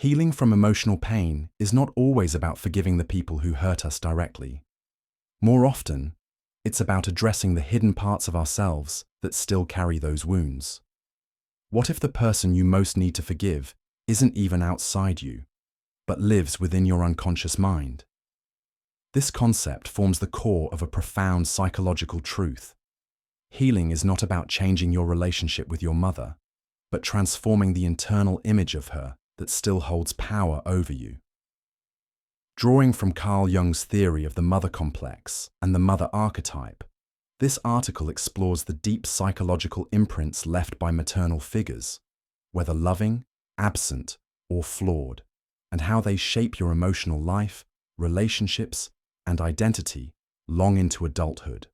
Healing from emotional pain is not always about forgiving the people who hurt us directly. More often, it's about addressing the hidden parts of ourselves that still carry those wounds. What if the person you most need to forgive isn't even outside you, but lives within your unconscious mind? This concept forms the core of a profound psychological truth. Healing is not about changing your relationship with your mother, but transforming the internal image of her that still holds power over you. Drawing from Carl Jung's theory of the mother complex and the mother archetype, this article explores the deep psychological imprints left by maternal figures, whether loving, absent, or flawed, and how they shape your emotional life, relationships, and identity long into adulthood.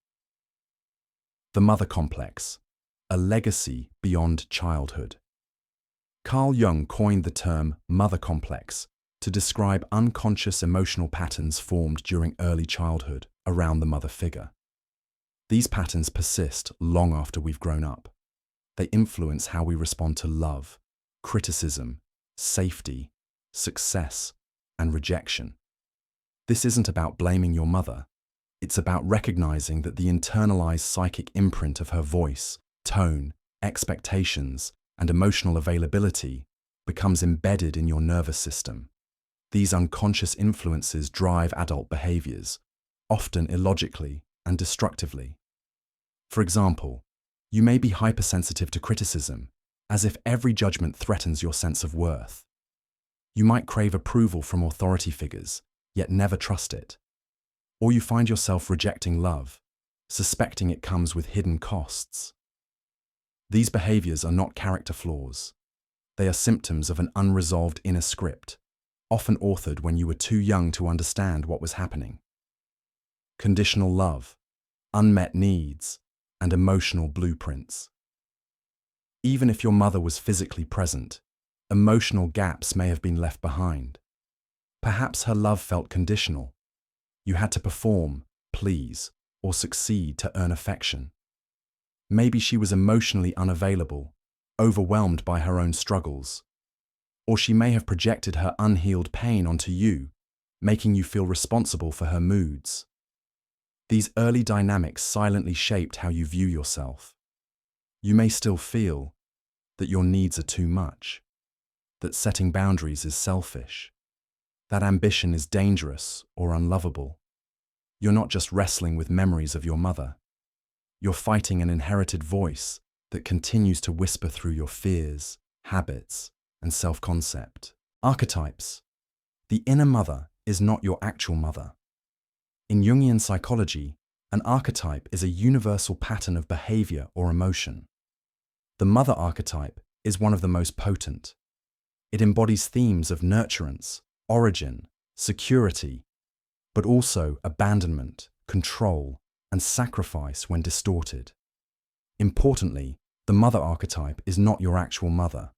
The mother complex, a legacy beyond childhood. Carl Jung coined the term mother complex to describe unconscious emotional patterns formed during early childhood around the mother figure. These patterns persist long after we've grown up. They influence how we respond to love, criticism, safety, success, and rejection. This isn't about blaming your mother. It's about recognizing that the internalized psychic imprint of her voice, tone, expectations, and emotional availability becomes embedded in your nervous system. These unconscious influences drive adult behaviors, often illogically and destructively. For example, you may be hypersensitive to criticism, as if every judgment threatens your sense of worth. You might crave approval from authority figures, yet never trust it. Or you find yourself rejecting love, suspecting it comes with hidden costs. These behaviors are not character flaws. They are symptoms of an unresolved inner script, often authored when you were too young to understand what was happening. Conditional love, unmet needs, and emotional blueprints. Even if your mother was physically present, emotional gaps may have been left behind. Perhaps her love felt conditional. You had to perform, please, or succeed to earn affection. Maybe she was emotionally unavailable, overwhelmed by her own struggles. Or she may have projected her unhealed pain onto you, making you feel responsible for her moods. These early dynamics silently shaped how you view yourself. You may still feel that your needs are too much, that setting boundaries is selfish, that ambition is dangerous or unlovable. You're not just wrestling with memories of your mother. You're fighting an inherited voice that continues to whisper through your fears, habits, and self-concept. Archetypes. The inner mother is not your actual mother. In Jungian psychology, an archetype is a universal pattern of behavior or emotion. The mother archetype is one of the most potent. It embodies themes of nurturance, origin, security, but also abandonment, control, and sacrifice when distorted. Importantly, the mother archetype is not your actual mother.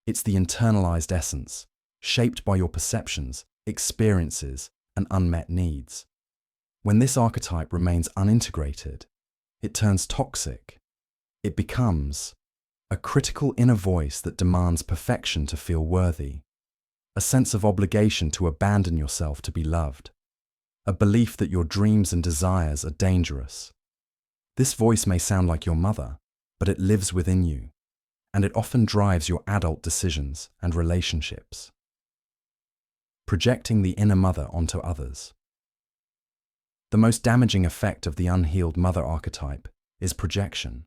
It's the internalized essence, shaped by your perceptions, experiences, and unmet needs. When this archetype remains unintegrated, it turns toxic. It becomes a critical inner voice that demands perfection to feel worthy, a sense of obligation to abandon yourself to be loved, a belief that your dreams and desires are dangerous. This voice may sound like your mother, but it lives within you, and it often drives your adult decisions and relationships. Projecting the inner mother onto others. The most damaging effect of the unhealed mother archetype is projection.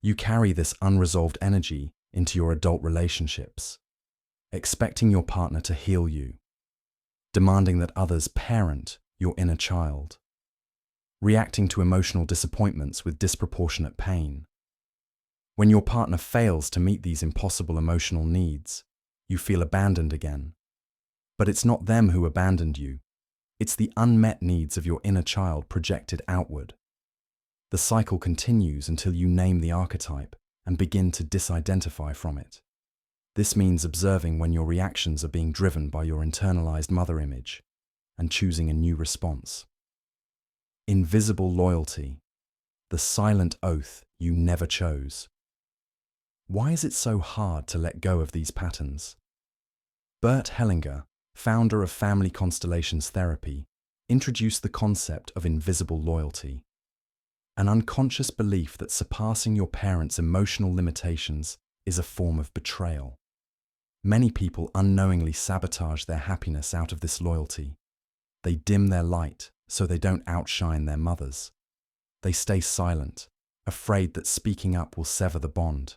You carry this unresolved energy into your adult relationships, expecting your partner to heal you, demanding that others parent your inner child, reacting to emotional disappointments with disproportionate pain. When your partner fails to meet these impossible emotional needs, you feel abandoned again. But it's not them who abandoned you. It's the unmet needs of your inner child projected outward. The cycle continues until you name the archetype and begin to disidentify from it. This means observing when your reactions are being driven by your internalized mother image and choosing a new response. Invisible loyalty, the silent oath you never chose. Why is it so hard to let go of these patterns? Bert Hellinger, founder of Family Constellations Therapy, introduced the concept of invisible loyalty, an unconscious belief that surpassing your parents' emotional limitations is a form of betrayal. Many people unknowingly sabotage their happiness out of this loyalty. They dim their light so they don't outshine their mothers. They stay silent, afraid that speaking up will sever the bond.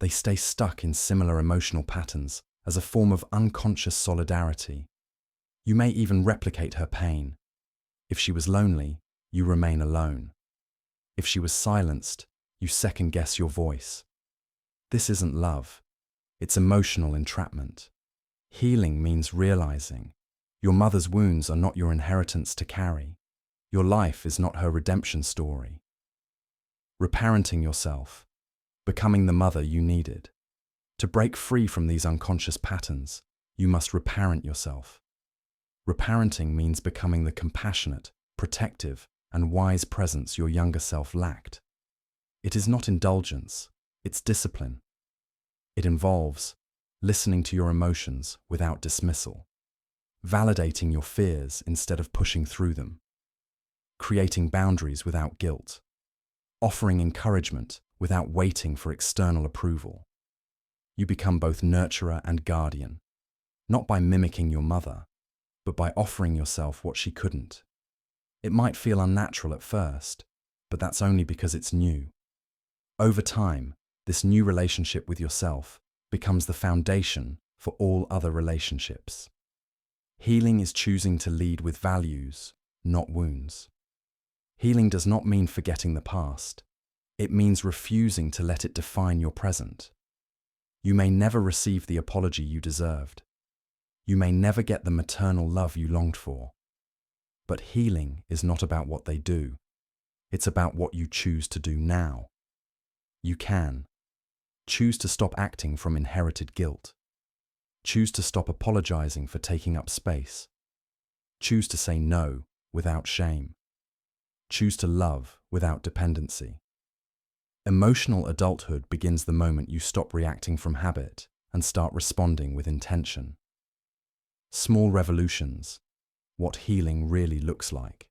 They stay stuck in similar emotional patterns as a form of unconscious solidarity. You may even replicate her pain. If she was lonely, you remain alone. If she was silenced, you second-guess your voice. This isn't love. It's emotional entrapment. Healing means realizing your mother's wounds are not your inheritance to carry. Your life is not her redemption story. Reparenting yourself, becoming the mother you needed. To break free from these unconscious patterns, you must reparent yourself. Reparenting means becoming the compassionate, protective, and wise presence your younger self lacked. It is not indulgence, it's discipline. It involves listening to your emotions without dismissal, validating your fears instead of pushing through them, creating boundaries without guilt, offering encouragement without waiting for external approval. You become both nurturer and guardian, not by mimicking your mother, but by offering yourself what she couldn't. It might feel unnatural at first, but that's only because it's new. Over time, this new relationship with yourself becomes the foundation for all other relationships. Healing is choosing to lead with values, not wounds. Healing does not mean forgetting the past. It means refusing to let it define your present. You may never receive the apology you deserved. You may never get the maternal love you longed for. But healing is not about what they do. It's about what you choose to do now. You can choose to stop acting from inherited guilt. Choose to stop apologizing for taking up space. Choose to say no without shame. Choose to love without dependency. Emotional adulthood begins the moment you stop reacting from habit and start responding with intention. Small revolutions, what healing really looks like.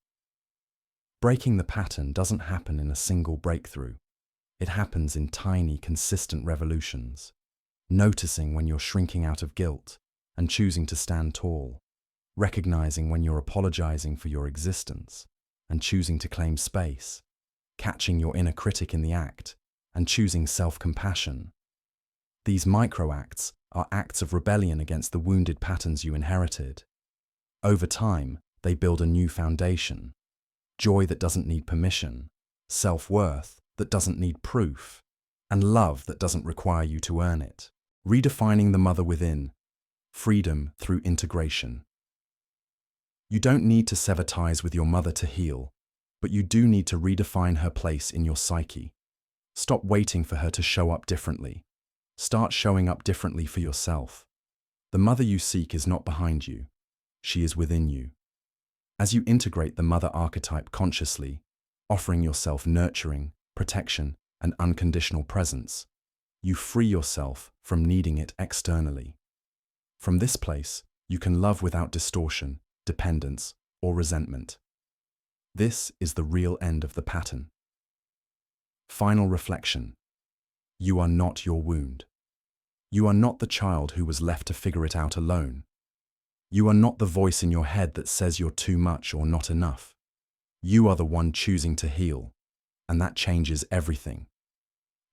Breaking the pattern doesn't happen in a single breakthrough. It happens in tiny, consistent revolutions. Noticing when you're shrinking out of guilt and choosing to stand tall. Recognizing when you're apologizing for your existence and choosing to claim space. Catching your inner critic in the act and choosing self-compassion. These micro-acts are acts of rebellion against the wounded patterns you inherited. Over time, they build a new foundation. Joy that doesn't need permission, self-worth that doesn't need proof, and love that doesn't require you to earn it. Redefining the mother within, freedom through integration. You don't need to sever ties with your mother to heal, but you do need to redefine her place in your psyche. Stop waiting for her to show up differently. Start showing up differently for yourself. The mother you seek is not behind you. She is within you. As you integrate the mother archetype consciously, offering yourself nurturing, protection, and unconditional presence, you free yourself from needing it externally. From this place, you can love without distortion, dependence, or resentment. This is the real end of the pattern. Final reflection. You are not your wound. You are not the child who was left to figure it out alone. You are not the voice in your head that says you're too much or not enough. You are the one choosing to heal, and that changes everything.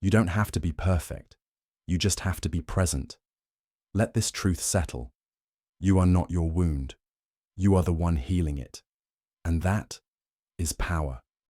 You don't have to be perfect. You just have to be present. Let this truth settle. You are not your wound. You are the one healing it. And that is power.